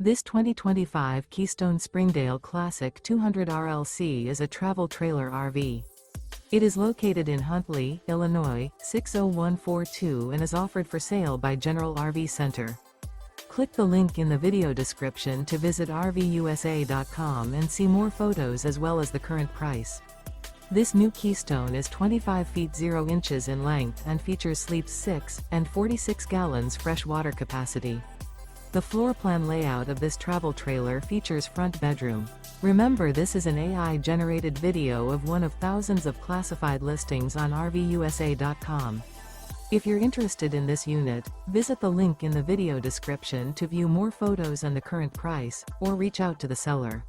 This 2025 Keystone Springdale Classic 200 RLC is a travel trailer RV. It is located in Huntley, Illinois, 60142 and is offered for sale by General RV Center. Click the link in the video description to visit RVUSA.com and see more photos as well as the current price. This new Keystone is 25 feet 0 inches in length and features sleeps 6 and 46 gallons fresh water capacity. The floor plan layout of this travel trailer features front bedroom. Remember, this is an AI-generated video of one of thousands of classified listings on RVUSA.com. If you're interested in this unit, visit the link in the video description to view more photos and the current price, or reach out to the seller.